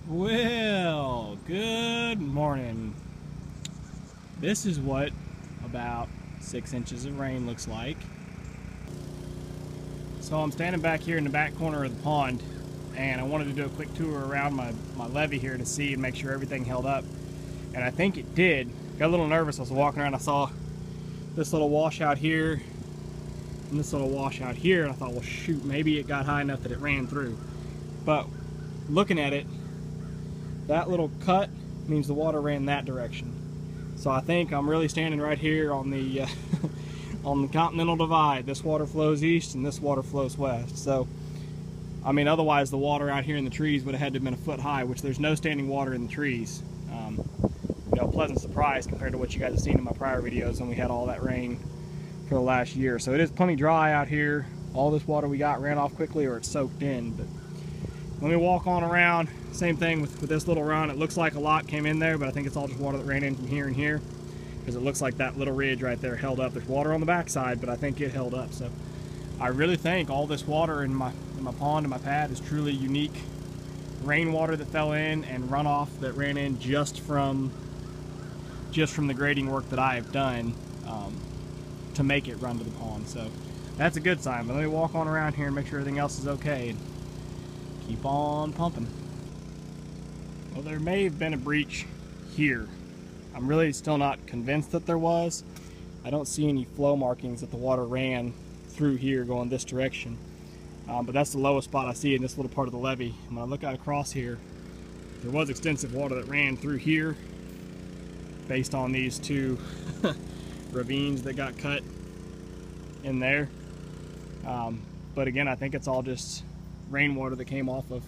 Well, good morning. This is what about 6 inches of rain looks like. So I'm standing back here in the back corner of the pond, and I wanted to do a quick tour around my levee here to see and make sure everything held up. And I think it did. Got a little nervous. I was walking around, I saw this little washout here and this little washout here, and I thought, well shoot, maybe it got high enough that it ran through. But looking at it, that little cut means the water ran that direction. So I think I'm really standing right here on the on the continental divide. This water flows east and this water flows west. So I mean, otherwise the water out here in the trees would have had to have been a foot high, which there's no standing water in the trees. You know, pleasant surprise compared to what you guys have seen in my prior videos when we had all that rain for the last year. So it is plenty dry out here. All this water we got ran off quickly or it's soaked in. But let me walk on around. Same thing with this little run. It looks like a lot came in there, but I think it's all just water that ran in from here and here, because it looks like that little ridge right there held up. There's water on the backside, but I think it held up. So I really think all this water in my pond and my pad is truly unique rainwater that fell in and runoff that ran in just from the grading work that I have done to make it run to the pond. So that's a good sign. But let me walk on around here and make sure everything else is okay and keep on pumping. Well, there may have been a breach here. I'm really still not convinced that there was. I don't see any flow markings that the water ran through here going this direction. But that's the lowest spot I see in this little part of the levee. When I look out across here, there was extensive water that ran through here based on these two ravines that got cut in there. But again, I think it's all just rainwater that came off of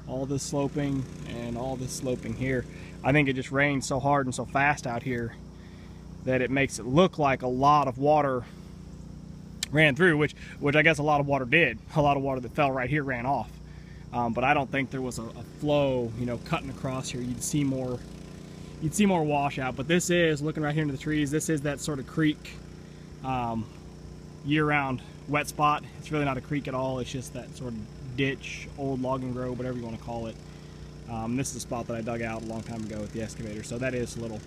all this sloping and all this sloping here. I think it just rained so hard and so fast out here that it makes it look like a lot of water ran through, which I guess a lot of water did. A lot of water that fell right here ran off. But I don't think there was a flow, you know, cutting across here. You'd see more washout. But this is, looking right here into the trees, this is that sort of creek, year-round wet spot. It's really not a creek at all. It's just that sort of ditch, old logging grove, whatever you want to call it. This is a spot that I dug out a long time ago with the excavator, so that is a little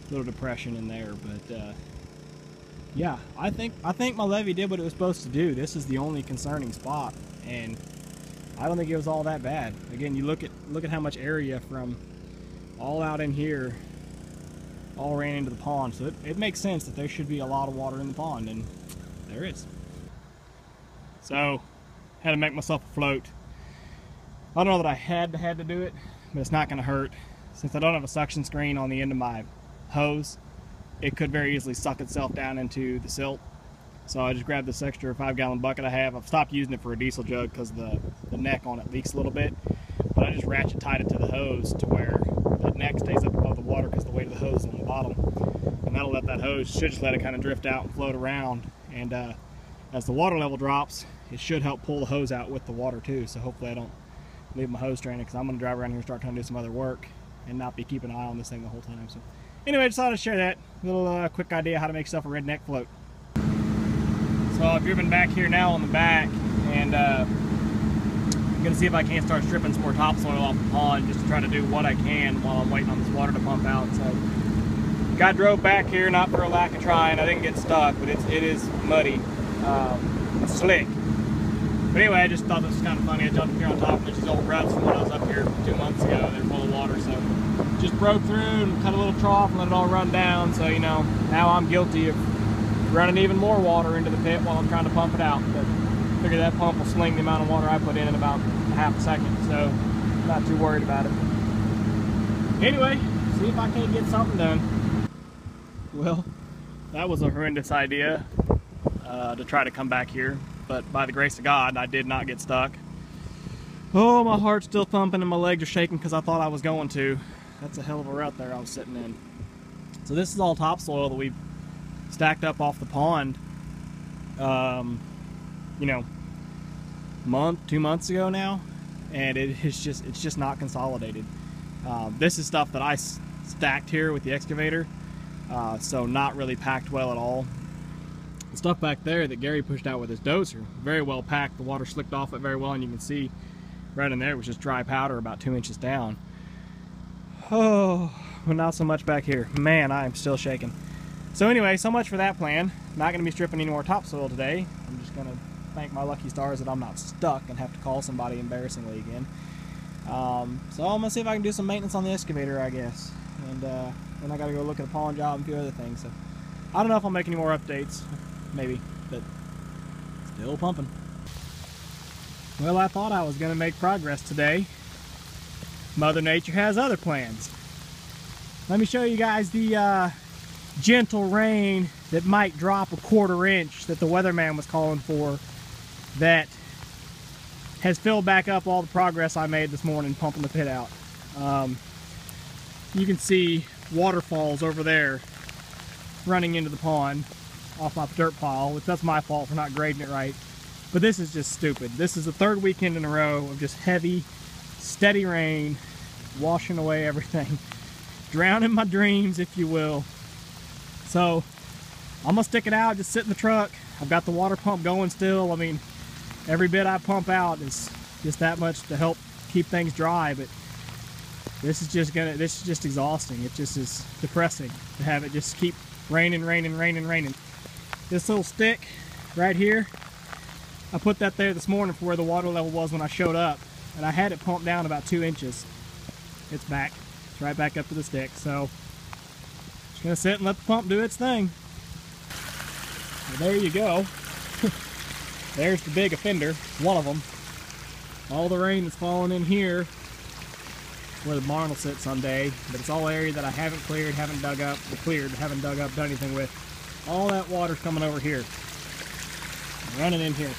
depression in there. But yeah, I think my levee did what it was supposed to do. This is the only concerning spot, and I don't think it was all that bad. Again, you look at how much area from all out in here all ran into the pond, so it makes sense that there should be a lot of water in the pond, and there is. So had to make myself a float. I don't know that I had to do it, but it's not going to hurt. Since I don't have a suction screen on the end of my hose, it could very easily suck itself down into the silt. So I just grabbed this extra 5-gallon bucket I have. I've stopped using it for a diesel jug because the neck on it leaks a little bit, but I just ratchet tied it to the hose to where that neck stays up above the water because the weight of the hose is on the bottom, and that'll let that hose, should just let it kind of drift out and float around. And as the water level drops, it should help pull the hose out with the water too. So hopefully I don't leave my hose stranded, because I'm going to drive around here and start trying to do some other work and not be keeping an eye on this thing the whole time. So anyway, I just thought I'd share that little quick idea how to make yourself a redneck float. So I've driven back here now on the back, and I'm going to see if I can't start stripping some more topsoil off the pond just to try to do what I can while I'm waiting on this water to pump out. So got drove back here, not for a lack of trying. I didn't get stuck, but it is muddy. It's slick. But anyway, I just thought this was kind of funny. I jumped up here on top of these old ruts from when I was up here 2 months ago. They're full of water, so just broke through and cut a little trough and let it all run down. So, you know, now I'm guilty of running even more water into the pit while I'm trying to pump it out. But I figure that pump will sling the amount of water I put in about a half a second, so I'm not too worried about it. Anyway, see if I can't get something done. Well, that was a horrendous idea to try to come back here. But by the grace of God, I did not get stuck. Oh, my heart's still thumping and my legs are shaking because I thought I was going to. That's a hell of a route there I was sitting in. So this is all topsoil that we've stacked up off the pond, you know, month, 2 months ago now, and it's just not consolidated. This is stuff that I stacked here with the excavator, so not really packed well at all. The stuff back there that Gary pushed out with his dozer, very well packed. The water slicked off it very well, and you can see right in there was just dry powder about 2 inches down. Oh, but not so much back here. Man, I am still shaking. So anyway, so much for that plan. Not going to be stripping any more topsoil today. I'm just going to thank my lucky stars that I'm not stuck and have to call somebody embarrassingly again. So I'm going to see if I can do some maintenance on the excavator, I guess. And then I got to go look at a pond job and a few other things. So I don't know if I'll make any more updates. Maybe, but still pumping. Well, I thought I was going to make progress today. Mother Nature has other plans. Let me show you guys the gentle rain that might drop a 1/4 inch that the weatherman was calling for, that has filled back up all the progress I made this morning pumping the pit out. You can see waterfalls over there running into the pond off my dirt pile, which that's my fault for not grading it right. But this is just stupid. This is the 3rd weekend in a row of just heavy, steady rain washing away everything. Drowning my dreams, if you will. So I'm gonna stick it out, just sit in the truck. I've got the water pump going still. I mean, every bit I pump out is just that much to help keep things dry, but this is just exhausting. It just is depressing to have it just keep raining. This little stick right here, I put that there this morning for where the water level was when I showed up, and I had it pumped down about 2 inches. It's back. It's right back up to the stick. So just gonna sit and let the pump do its thing. Well, there you go. There's the big offender, one of them. All the rain that's falling in here where the barn will sit someday, but it's all area that I haven't cleared, haven't dug up, done anything with. All that water's coming over here, running in here,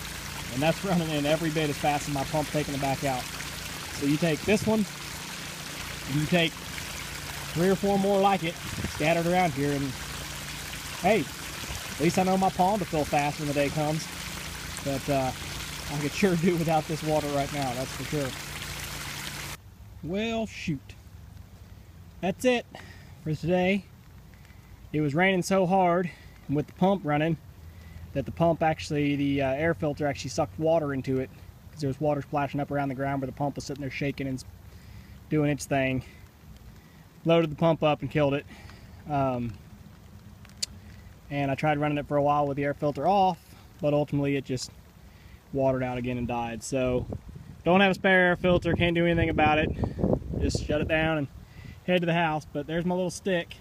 and that's running in every bit as fast as my pump taking it back out. So you take this one, and you take 3 or 4 more like it scattered around here, and hey, at least I know my pond will fill fast when the day comes. But I could sure do without this water right now, that's for sure. Well, shoot. That's it for today. It was raining so hard, and with the pump running, that the pump actually, the air filter actually sucked water into it, because there was water splashing up around the ground where the pump was sitting there shaking and doing its thing. Loaded the pump up and killed it. And I tried running it for a while with the air filter off, but ultimately it just watered out again and died. So don't have a spare air filter, can't do anything about it. Just shut it down and head to the house. But there's my little stick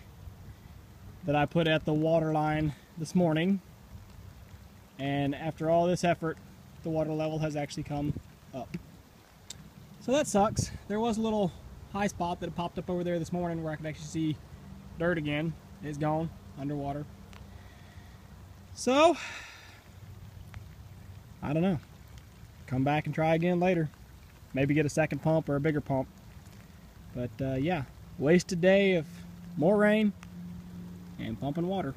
that I put at the water line this morning, and after all this effort, the water level has actually come up. So that sucks. There was a little high spot that popped up over there this morning where I could actually see dirt again. It's gone, underwater. So I don't know. Come back and try again later. Maybe get a second pump or a bigger pump. But yeah, wasted day of more rain and pumping water.